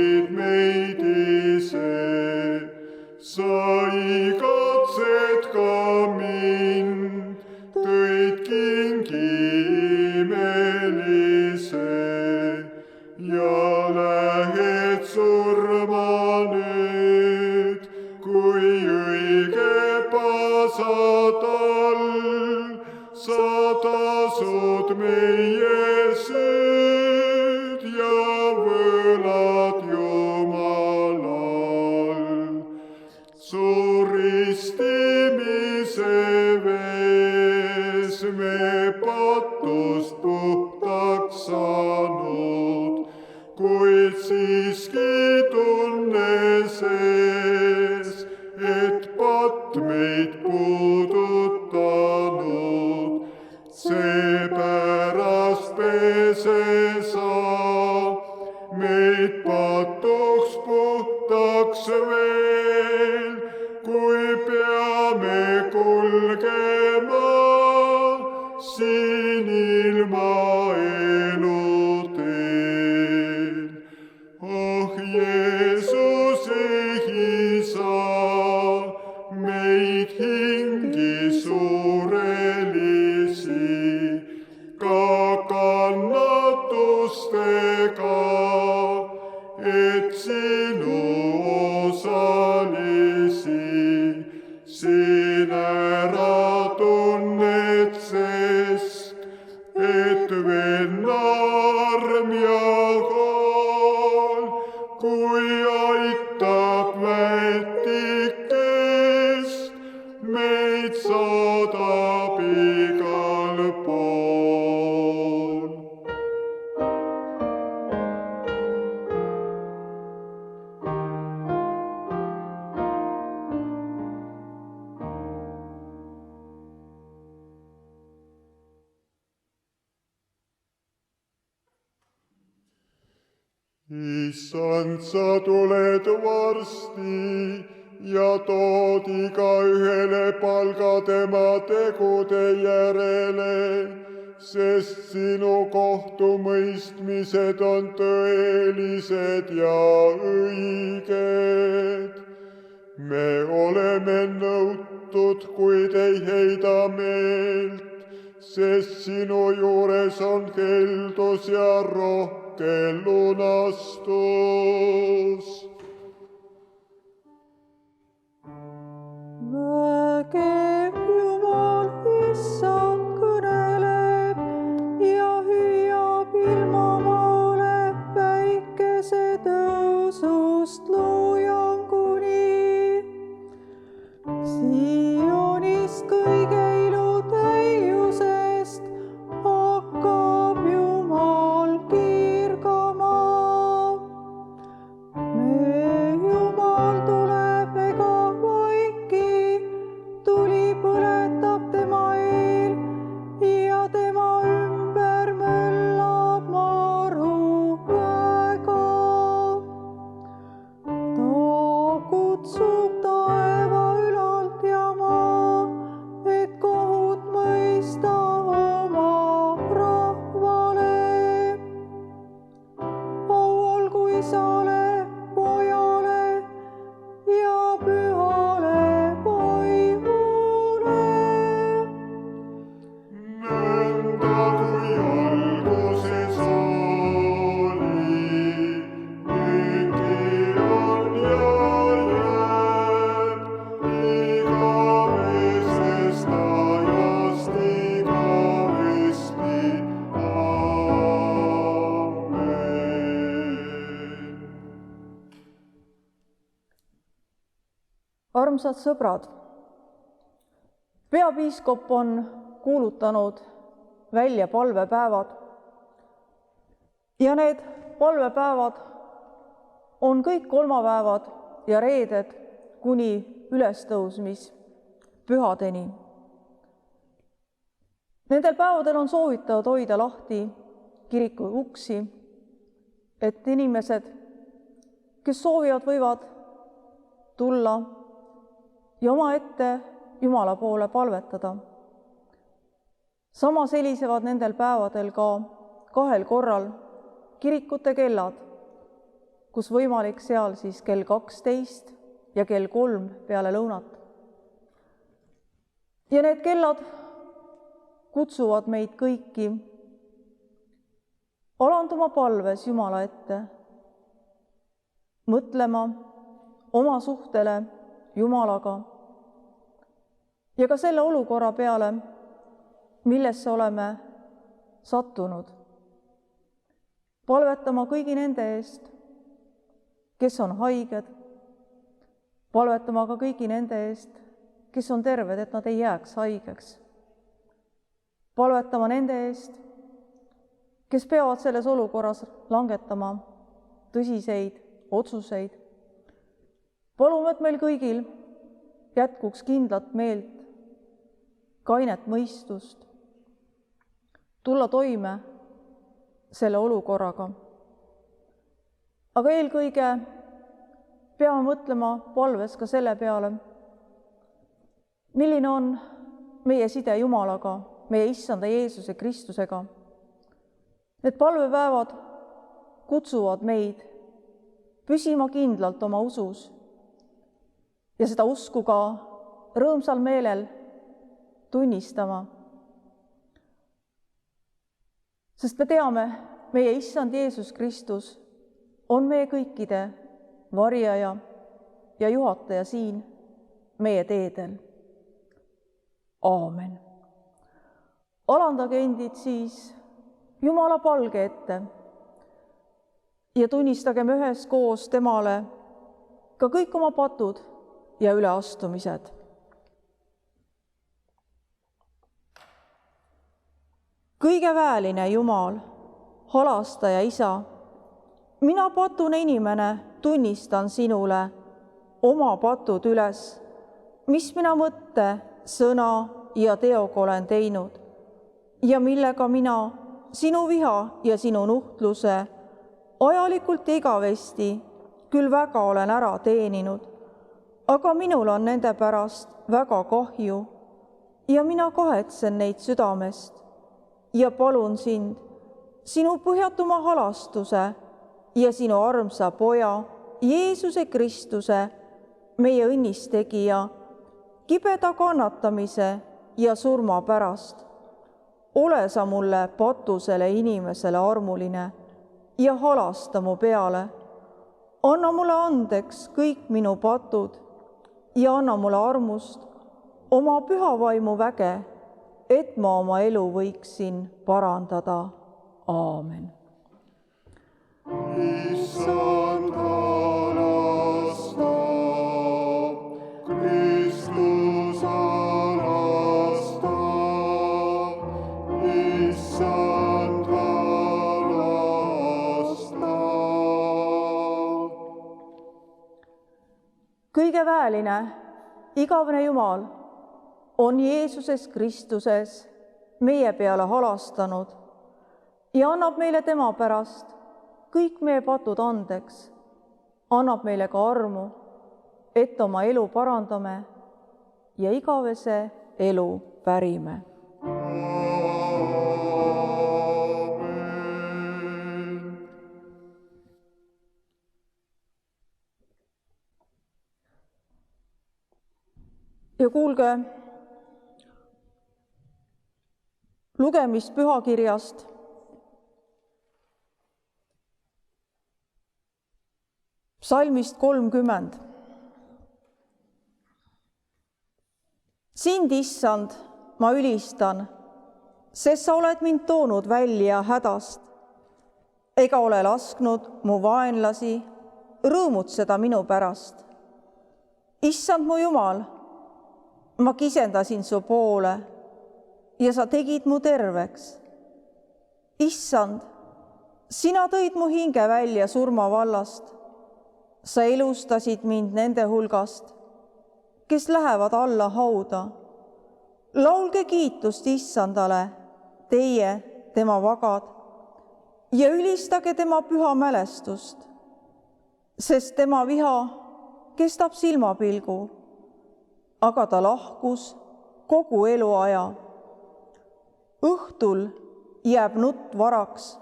juhid meid ise, sa igatsed ka mind, tõid kingi imelise ja lähed surma nüüd, kui õige pasatal sa tasud meie süüd ja võlad Jumalal. Su ristimise vees me patust puhtaks saanud, kuid siiski tunne sees, et patt meid puudutanud. Seepärast pese sa meid patuks puhtaks veel, kui peame kulgema siin ilma eluteel. Oh Jeesuse Isa, meid hingi suurelisi, ka kannatustega, et sinu osalisi siin ära tunned, sest et venna arm ja hool, kui aitab vätikest, meid saadab igal pool. Issand, sa tuled varsti ja tood igaühele palga tema tegude järele, sest sinu kohtumõistmised on tõelised ja õiged. Me oleme nõutud, kuid ei heida meelt, sest sinu juures on heldus ja rohke lunastus. Vägev Jumal, Issand kõneleb ja hüüab ilmamaale päikese tõusust loojanguni. Sionist kõige ilutäiusest hakkab Jumal kirgama. Meie Jumal tuleb ega vaiki, tuli põletab tema eel ja tema ümber möllab maruväega. Ta kutsub taeva ülalt ja maa, et kohut mõista oma rahvale. Au olgu Isale, Pojale ja Pühale Vaimule. Nõnda kui alguses oli, nüüdki on ja jääb igavesest ajast igavesti. Amen. Armsad sõbrad, peapiiskop on kuulutanud välja palvepäevad ja need palvepäevad on kõik kolmapäevad ja reeded kuni ülestõusmispühadeni. Nendel päevadel on soovitatud hoida lahti kiriku uksi, et inimesed, kes soovivad, võivad tulla ja omaette Jumala poole palvetada. Samas helisevad nendel päevadel ka 2 korral kirikute kellad kus võimalik seal siis kell 12 ja kell 3 peale lõunat. Ja need kellad kutsuvad meid kõiki alanduma palves Jumala ette, mõtlema oma suhtele Jumalaga ja ka selle olukorra peale, millesse oleme sattunud. Palvetama kõigi nende eest, kes on haiged, palvetama ka kõigi nende eest, kes on terved, et nad ei jääks haigeks. Palvetama nende eest, kes peavad selles olukorras langetama tõsiseid otsuseid. Palume, et meil kõigil jätkuks kindlat meelt, kainet mõistust, tulla toime selle olukorraga. Aga eelkõige peame mõtlema palves ka selle peale, milline on meie side Jumalaga, meie Issanda Jeesuse Kristusega. Need palvepäevad kutsuvad meid püsima kindlalt oma usus ja seda usku ka rõõmsal meelel tunnistama. Sest me teame, meie Issand Jeesus Kristus on meie kõikide varjaja ja juhataja siin meie teedel. Aamen. Alandage endid siis Jumala palge ette ja tunnistagem üheskoos temale ka kõik oma patud ja üleastumised. Kõige väeline Jumal, halastaja Isa, mina patune inimene tunnistan sinule oma patud üles, mis mina mõtte, sõna ja teoga olen teinud ja millega mina sinu viha ja sinu nuhtluse ajalikult ja igavesti küll väga olen ära teeninud, aga minul on nende pärast väga kahju ja mina kahetsen neid südamest ja palun sind, sinu põhjatuma halastuse ja sinu armsa poja, Jeesuse Kristuse, meie õnnistegija, kibeda kannatamise ja surma pärast. Ole sa mulle patusele inimesele armuline ja halasta mu peale. Anna mulle andeks kõik minu patud ja anna mulle armust oma püha vaimu väge, et ma oma elu võiksin parandada. Aamen. Issand halasta, Kristus halasta, Issand halasta. Kõige väeline, igavene Jumal on Jeesuses Kristuses meie peale halastanud ja annab meile tema pärast kõik meie patud andeks, annab meile ka armu, et oma elu parandame ja igavese elu pärime. Ja kuulge lugemist pühakirjast psalmist 30. Sind, Issand, ma ülistan, sest sa oled mind toonud välja hädast, ega ole lasknud mu vaenlasi rõõmutseda minu pärast. Issand, mu Jumal, ma kisendasin su poole ja sa tegid mu terveks. Issand, sina tõid mu hinge välja surmavallast. Sa elustasid mind nende hulgast, kes lähevad alla hauda. Laulge kiitust Issandale, teie, tema vagad, ja ülistage tema püha mälestust, sest tema viha kestab silmapilgu, aga ta lahkus kogu eluaja. Õhtul jääb nutt varaks,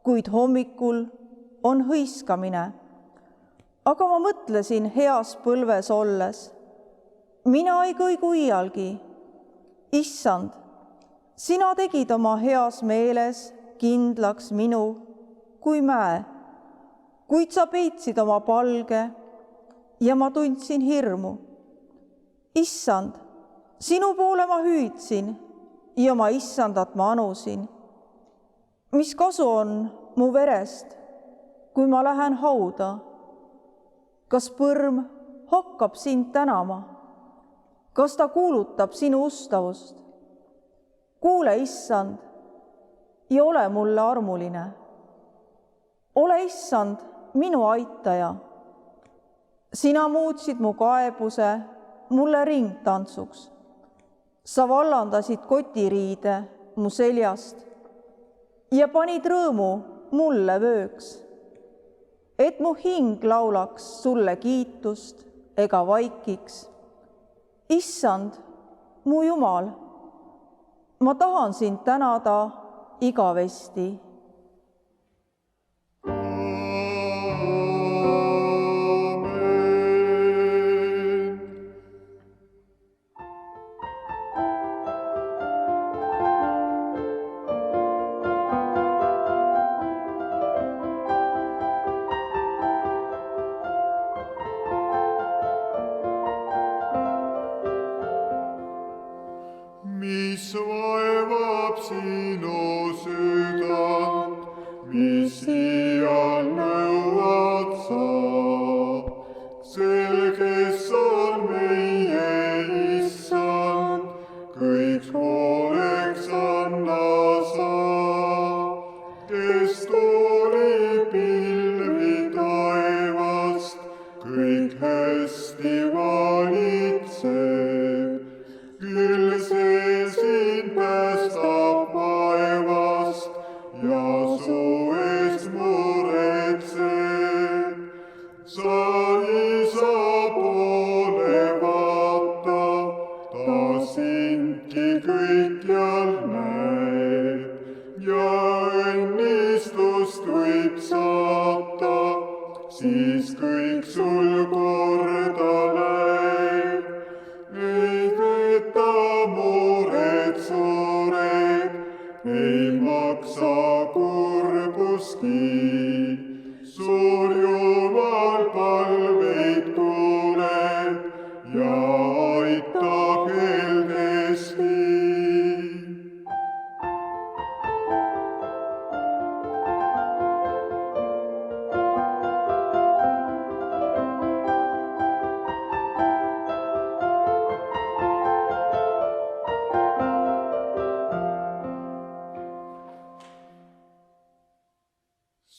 kuid hommikul on hõiskamine. Aga ma mõtlesin heas põlves olles, mina ei kõigu iialgi. Issand, sina tegid oma heas meeles kindlaks minu kui mäe, kuid sa peitsid oma palge ja ma tundsin hirmu. Issand, sinu poole ma hüüdsin ja oma issandat ma anusin. Mis kasu on mu verest, kui ma lähen hauda? Kas põrm hakkab sind tänama? Kas ta kuulutab sinu ustavust? Kuule, issand, ja ole mulle armuline. Ole, issand, minu aitaja. Sina muutsid mu kaebuse mulle ringtantsuks. Sa vallandasid kotiriide mu seljast ja panid rõõmu mulle vööks, et mu hing laulaks sulle kiitust ega vaikiks. Issand, mu Jumal, ma tahan sind tänada igavesti. Mis vaevab sinu südant, mis iial nõuad sa, sel, kes on meie issand, kõik hooleks anna sa, kes tuli pilvi taevast, kõik hästi valitseb, küll see sind päästab vaevast ja su eest muretseb. Sa isa poole vaata, ta sindki kõikjal näeb ja õnnistust võib saata, siis kõik sul korda läheb. Ei võta mured suured, ei maksa kurbuski. Suur Jumal palveid kuuleb ja aitab heldesti.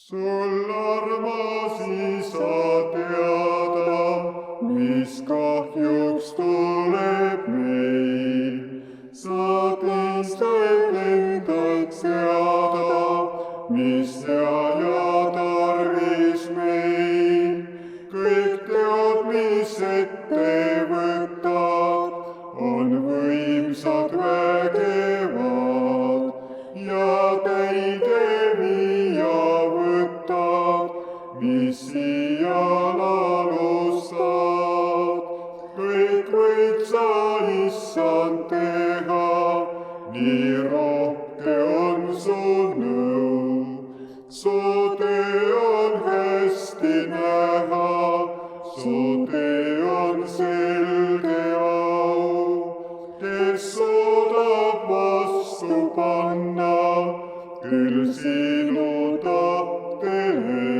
Sul armas isa teada, mis kahjuks tuleb meil. Sa teistel endaid seada, mis seal ja tarvis meil. Kõik teod, mis ette võtad, on võimsad vägevad ja täide viia võtad, mis iial alustad. Kõik võid sa, issand, teha, nii rohke on su nõu. Su tee on hästi näha, su tee on selge au. Kes suudab vastu panna, küll sinu tahtele,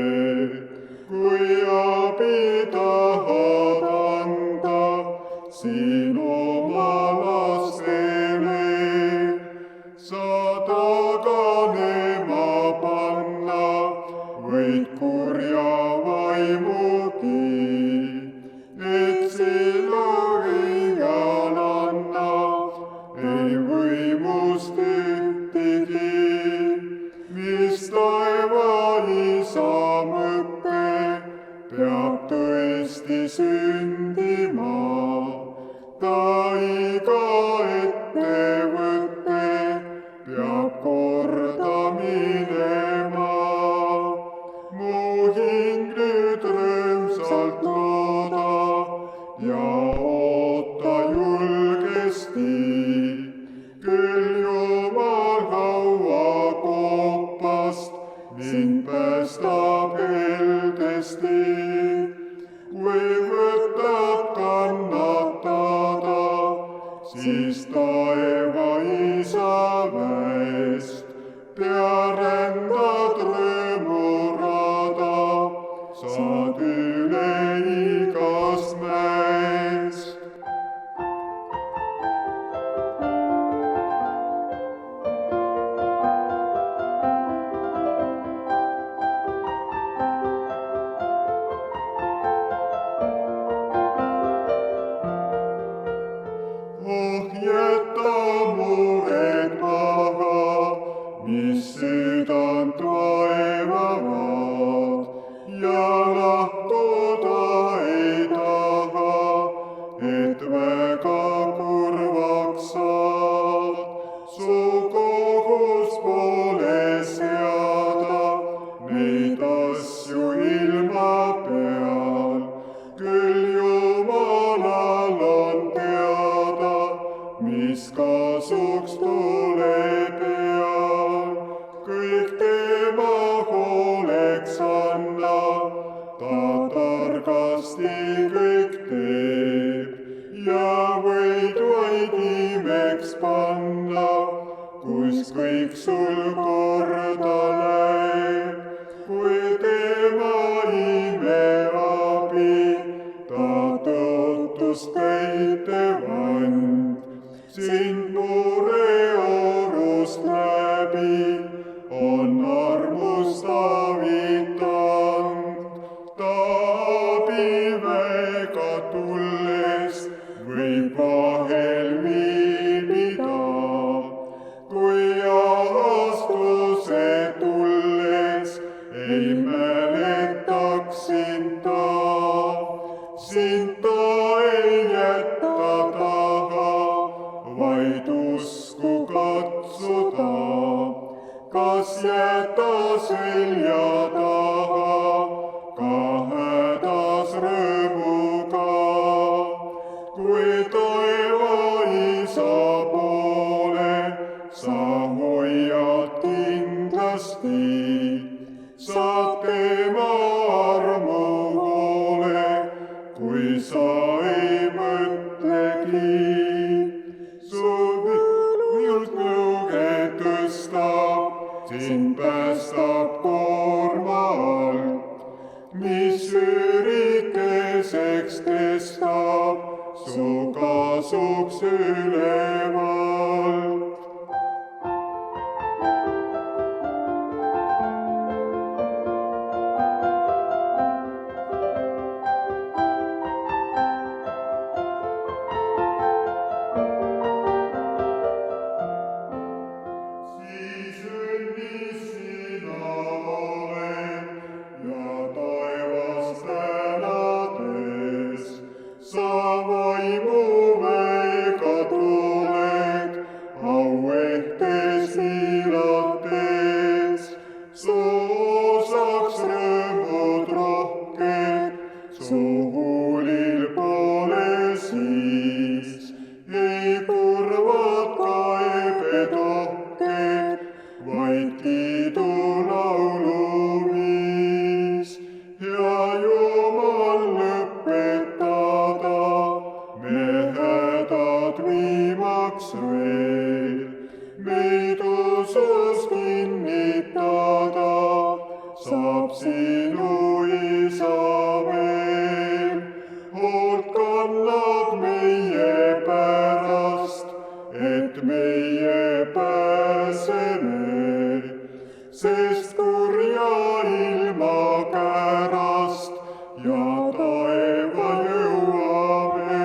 kui abi tahad anda sinu oma lastele. Sa taganema panna võid kurja vaimugi, et sinu iial anna ei võimust ühtegi. Mis taeva isa mõte peab tõesti sündima, ta iga ettevõte peab korda minema. Mu targasti kõik teeb ja võid vaid imeks panna, kus kõik sul korda läheb, kui tema imeabi, ta tõotus täitevand, sind mureorust läbi on armust avitanud. Ta abiväega tulles võib vahel viibida, kui ahastuse tulles ei mäletaks sind ta. Sind ta ei jäta taha, vaid usku katsuda, kas jäta selja taha, ka hädas rõõmuga. Kui taeva isa poole sa hoiad kindlasti, saad tema armu hoole, kui sa ei mõtlegi. Su nõuge tõstab, sind päästab koorma alt, mis üürikeseks kestab, su kasuks ülevalt. Meid usus kinnitada saab sinu isa veel. Hoolt kannab meie pärast, et meie pääseme, sest kurja ilma kärast ja taeva jõuame.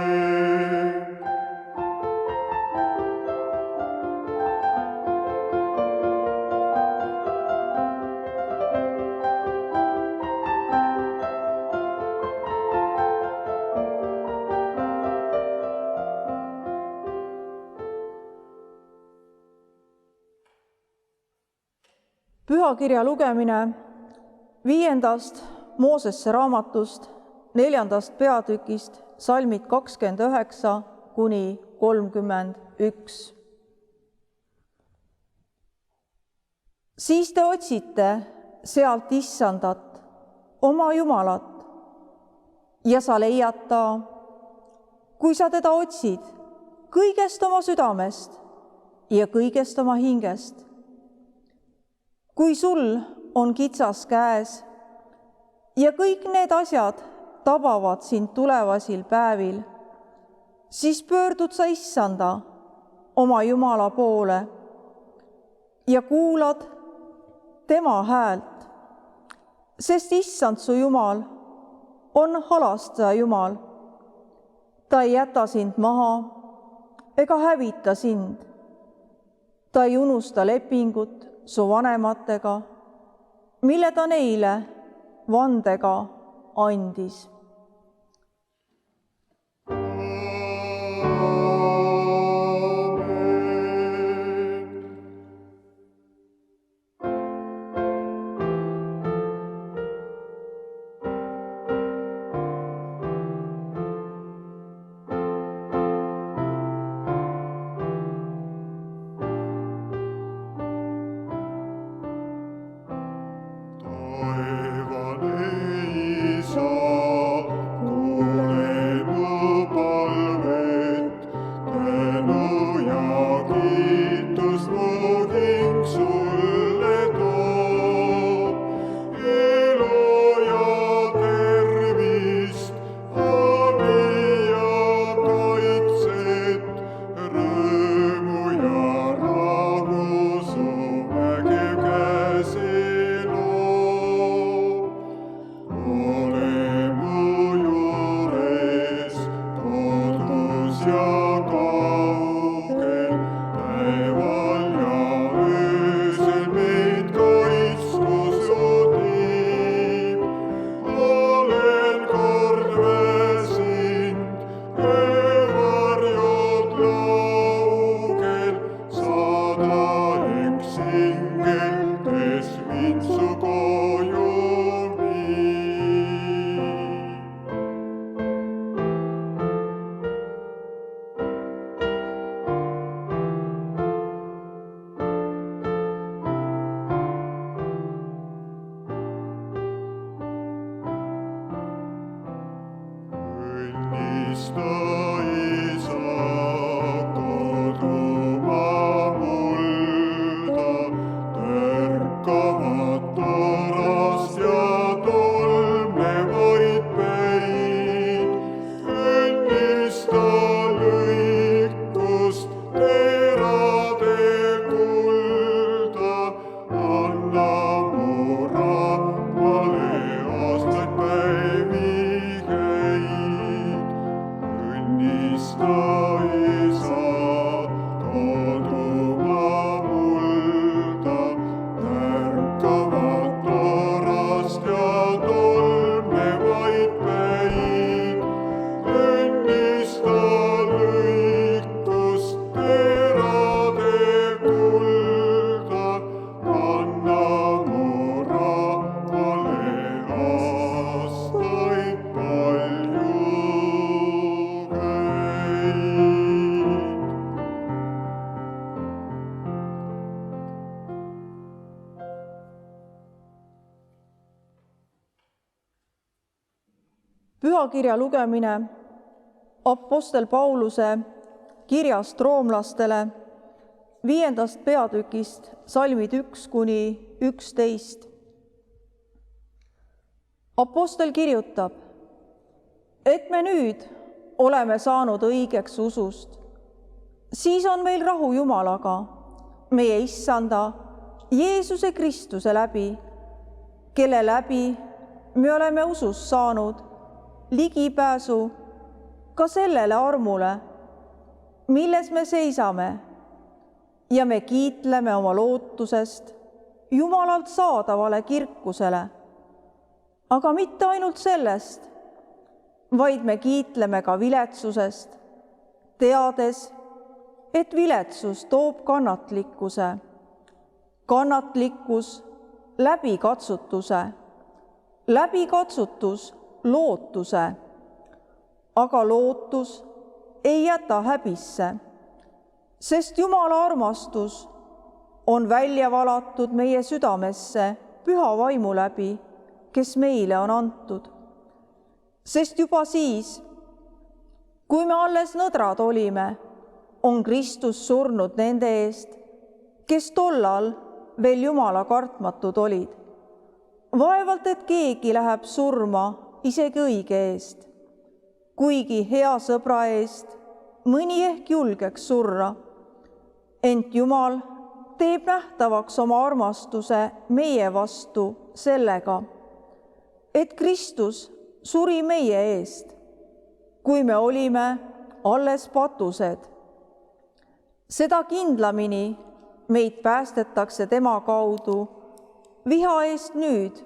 Pühakirja lugemine 5. Moosesse raamatust 4. peatükist salmid 29 kuni 31. Siis te otsite sealt Issandat, oma Jumalat, ja sa leiad ta, kui sa teda otsid kõigest oma südamest ja kõigest oma hingest. Kui sul on kitsas käes ja kõik need asjad tabavad sind tulevasil päevil, siis pöördud sa Issanda, oma Jumala poole ja kuulad tema häält, sest Issand su Jumal on halastaja Jumal. Ta ei jäta sind maha ega hävita sind. Ta ei unusta lepingut su vanematega, mille ta neile vandega andis. Taevane Isa, Pühakirja lugemine Apostel Pauluse kirjast roomlastele 5. peatükist salmid 1–11. Apostel kirjutab, et me nüüd oleme saanud õigeks usust, siis on meil rahu Jumalaga, meie Issanda Jeesuse Kristuse läbi, kelle läbi me oleme usus saanud ligipääsu ka sellele armule, milles me seisame ja me kiitleme oma lootusest Jumalalt saadavale kirkusele. Aga mitte ainult sellest, vaid me kiitleme ka viletsusest, teades, et viletsus toob kannatlikkuse, kannatlikkus läbikatsutuse, läbikatsutus lootuse, aga lootus ei jäta häbisse, sest Jumala armastus on välja valatud meie südamesse Püha Vaimu läbi, kes meile on antud. Sest juba siis, kui me alles nõdrad olime, on Kristus surnud nende eest, kes tollal veel Jumala kartmatud olid. Vaevalt, et keegi läheb surma isegi õige eest, kuigi hea sõbra eest mõni ehk julgeks surra. Ent Jumal teeb nähtavaks oma armastuse meie vastu sellega, et Kristus suri meie eest, kui me olime alles patused. Seda kindlamini meid päästetakse tema kaudu viha eest nüüd,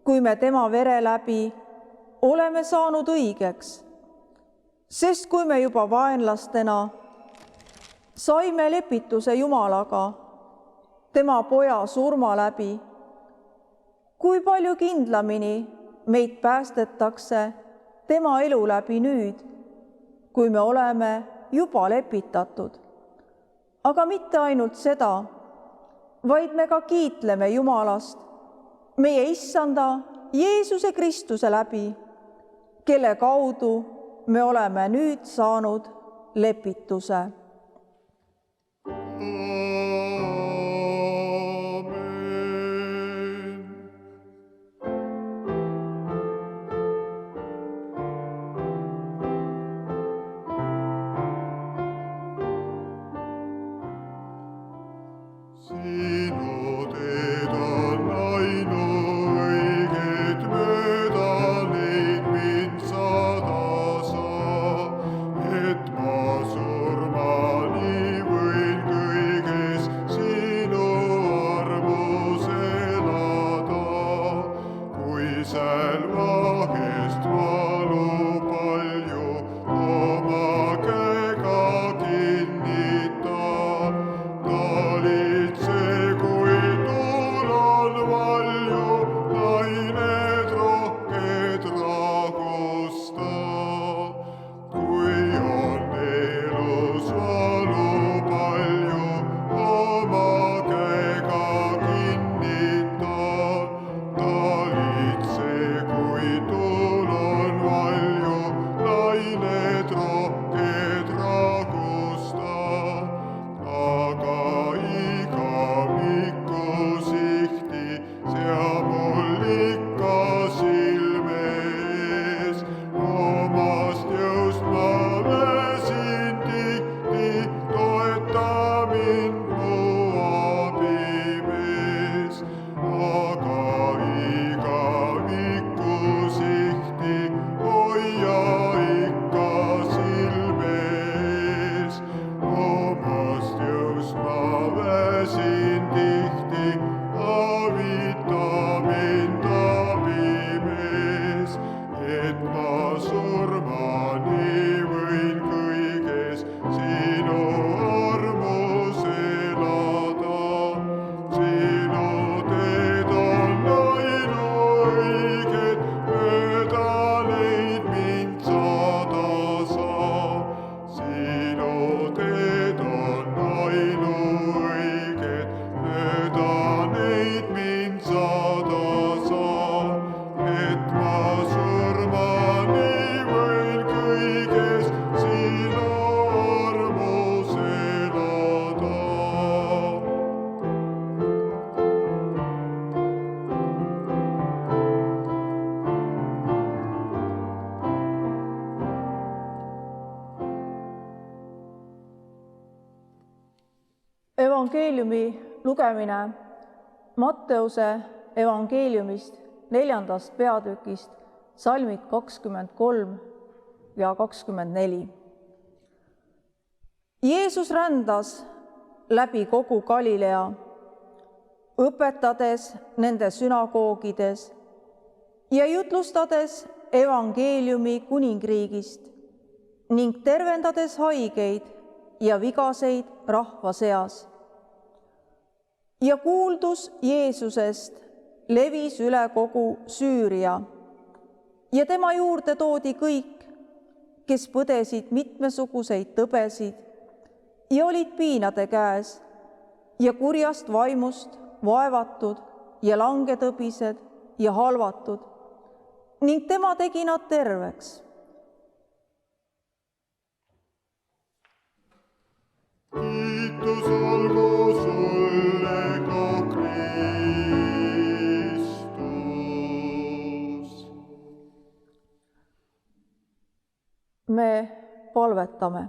kui me tema vere läbi oleme saanud õigeks. Sest kui me juba vaenlastena saime lepituse Jumalaga tema poja surma läbi, kui palju kindlamini meid päästetakse tema elu läbi nüüd, kui me oleme juba lepitatud. Aga mitte ainult seda, vaid me ka kiitleme Jumalast, meie Issanda Jeesuse Kristuse läbi, kelle kaudu me oleme nüüd saanud lepituse. Sinu teed on ainuõiged, mööda neid mind sada saa, et ma surma et ma surmani võin kõiges sinu armus elada. Sinu teed on ainuõiged, mööda neid mind saada saa. Sinu teed on ainuõiged, mööda neid mind saada saa. Et ma surmani võin kõiges sinu armus elada. Evangeeliumi lugemine Matteuse evangeeliumist 4. peatükist, salmid 23 ja 24. Jeesus rändas läbi kogu Galilea, õpetades nende sünagoogides ja jutlustades evangeeliumi kuningriigist ning tervendades haigeid ja vigaseid rahva seas. Ja kuuldus Jeesusest levis üle kogu Süüria ja tema juurde toodi kõik, kes põdesid mitmesuguseid tõbesid ja olid piinade käes ja kurjast vaimust vaevatud ja langetõbised ja halvatud, ning tema tegi nad terveks. Kiitus olgu sulle ka Kristus. Me palvetame.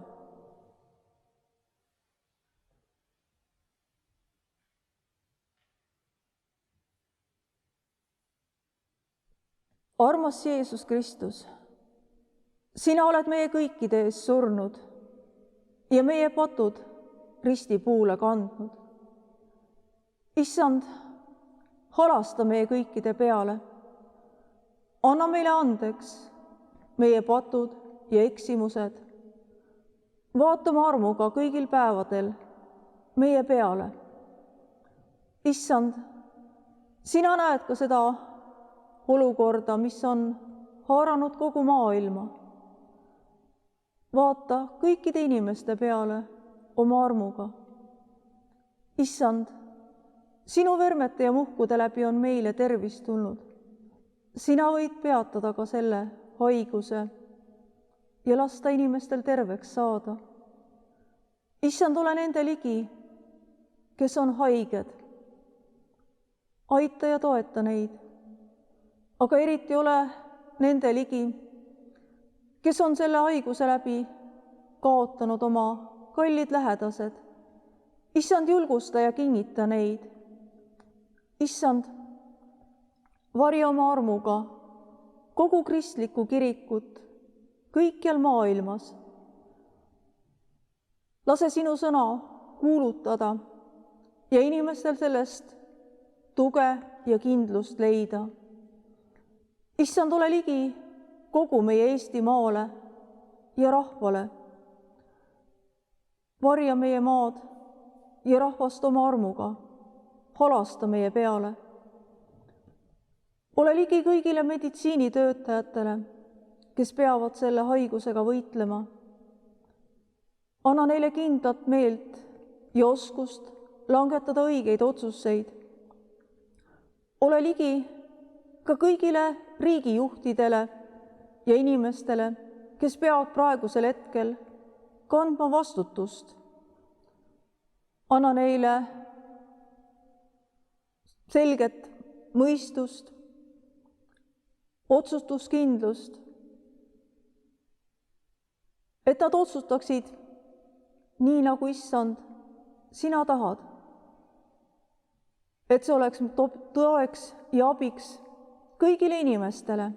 Armas Jeesus Kristus, sina oled meie kõikide ees surnud ja meie patud ristipuule kandnud. Issand, halasta meie kõikide peale. Anna meile andeks meie patud ja eksimused. Vaatame armuga kõigil päevadel meie peale. Issand, sina näed ka seda olukorda, mis on haaranud kogu maailma. Vaata kõikide inimeste peale oma armuga. Issand, sinu vermete ja muhkude läbi on meile tervist tulnud. Sina võid peatada ka selle haiguse ja lasta inimestel terveks saada. Issand, ole nende ligi, kes on haiged. Aita ja toeta neid, aga eriti ole nende ligi, kes on selle haiguse läbi kaotanud oma kallid lähedased. Issand, julgusta ja kinnita neid. Issand, varja oma armuga kogu kristlikku kirikut kõikjal maailmas. Lase sinu sõna kuulutada ja inimestel sellest tuge ja kindlust leida. Issand, ole ligi kogu meie Eestimaale ja rahvale. Varja meie maad ja rahvast oma armuga, halasta meie peale. Ole ligi kõigile meditsiinitöötajatele, kes peavad selle haigusega võitlema. Anna neile kindlat meelt ja oskust langetada õigeid otsuseid. Ole ligi ka kõigile riigijuhtidele ja inimestele, kes peavad praegusel hetkel kandma vastutust. Anna neile selget mõistust, otsustuskindlust, et nad otsustaksid nii, nagu Issand, sina tahad. Et see oleks toeks ja abiks kõigile inimestele.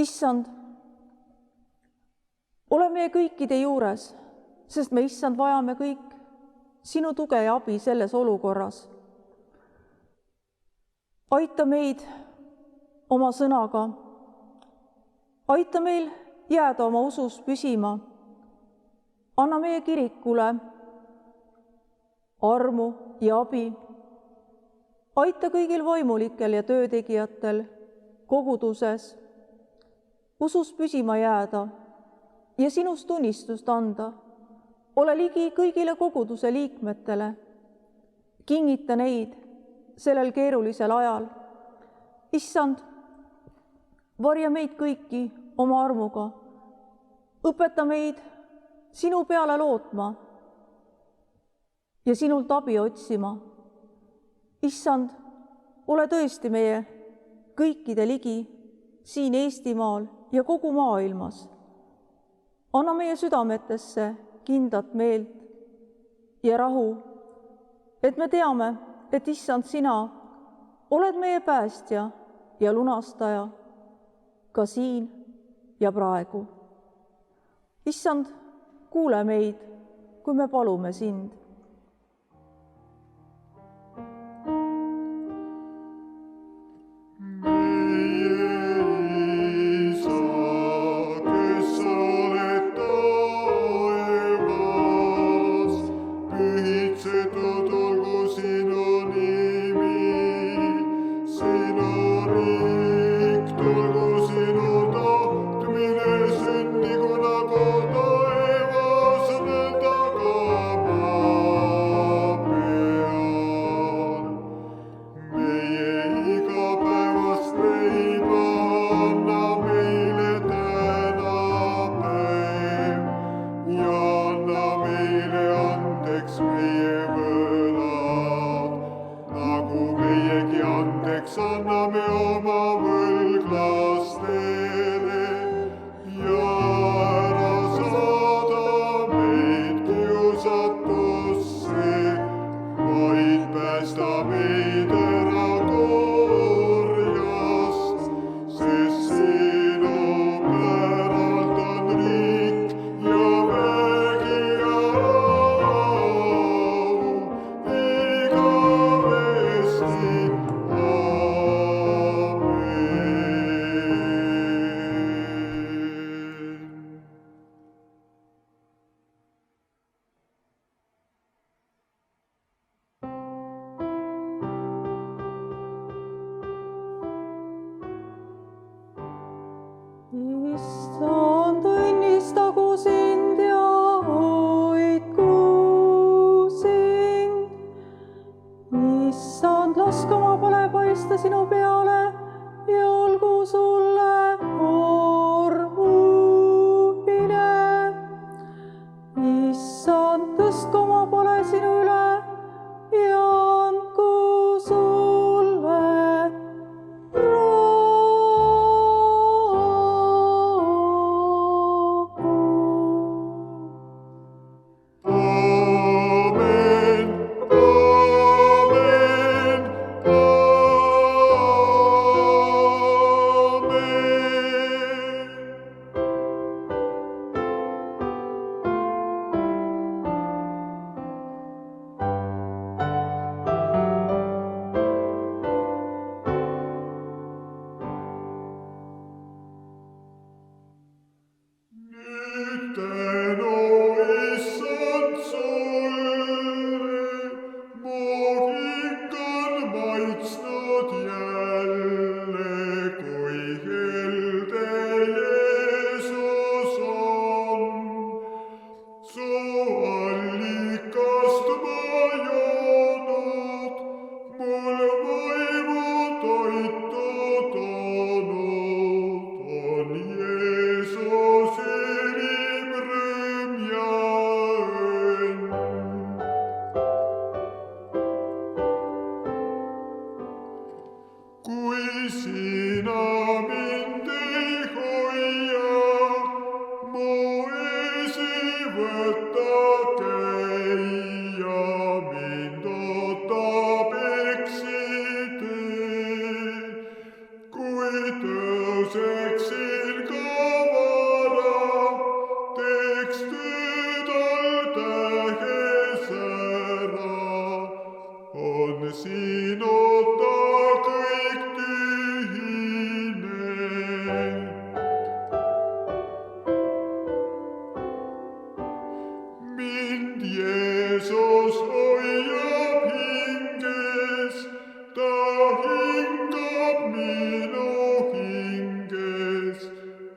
Issand, ole meie kõikide juures, sest me, Issand, vajame kõik sinu tuge ja abi selles olukorras. Aita meid oma sõnaga, aita meil jääda oma usus püsima. Anna meie kirikule armu ja abi. Aita kõigil vaimulikel ja töötegijatel koguduses usus püsima jääda ja sinust tunnistust anda. Ole ligi kõigile koguduse liikmetele. Kingita neid sellel keerulisel ajal. Issand, varja meid kõiki oma armuga. Õpeta meid sinu peale lootma ja sinult abi otsima. Issand, ole tõesti meie kõikide ligi siin Eestimaal ja kogu maailmas. Anna meie südametesse kindlat meelt ja rahu, et me teame, et Issand, sina oled meie päästja ja lunastaja ka siin ja praegu. Issand, kuule meid, kui me palume sind. Anname oma võlglastele ja ära saada meid kiusatusse, vaid päästa meid ära korjast, sest sinu päralt on riik ja vägi ja au igavesti. Issand, õnnistagu sind ja hoidku sind. Issand, laske oma pale paista sinu peale ja olgu sulle armumine. Issand, tõstku oma pale sinu üle ja andku sulle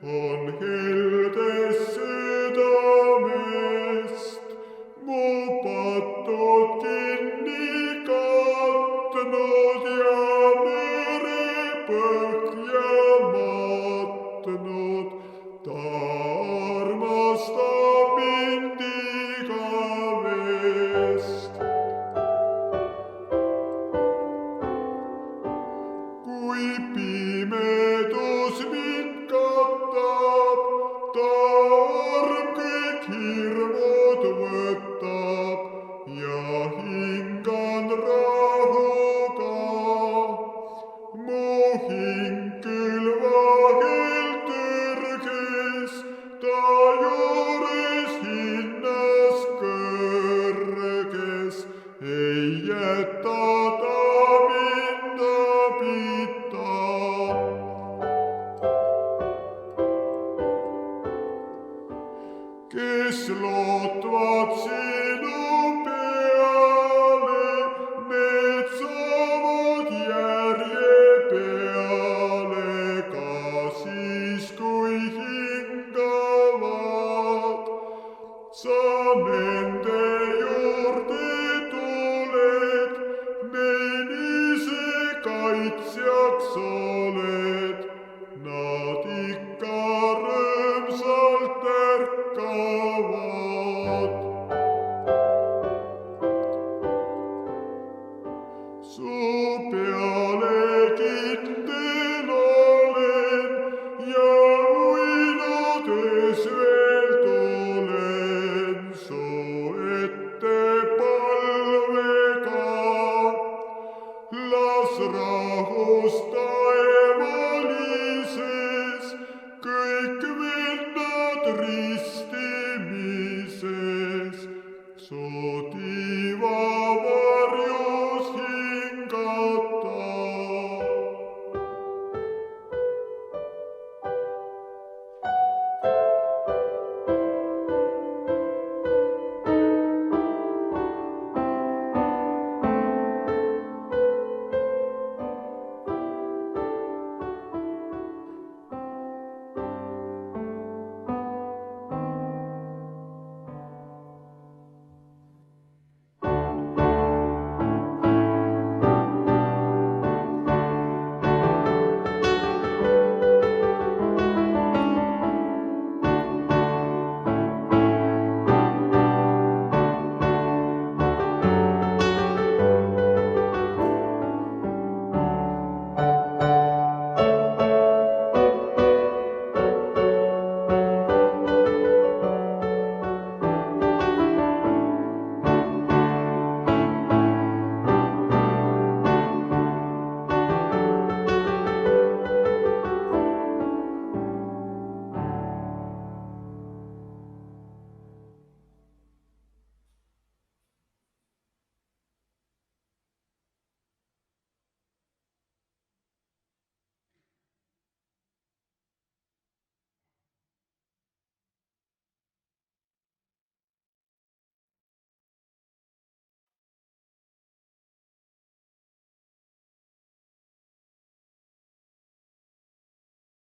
on heldest südamest mu patud kinni katnud ja merepõhja matnud. Ta armastab mind igavest. Kui pimedus mind katab, ta arm kõik hirmud võtab ja hingan rahuga. Mu hing küll vahel tõrges, ta juures hinnas kõrges, ei jäta ta mind abita. Kes lootvad sinu peale, need saavad järje peale ka siis, kui hingavad. Sa nende juurde tuled, neil ise kaitsjaks oled. Nad ikka rõõmsalt ärkavad. Su peale kindel olen ja uinudes veel tulen su ette palvega. Las rahus taevalises kõik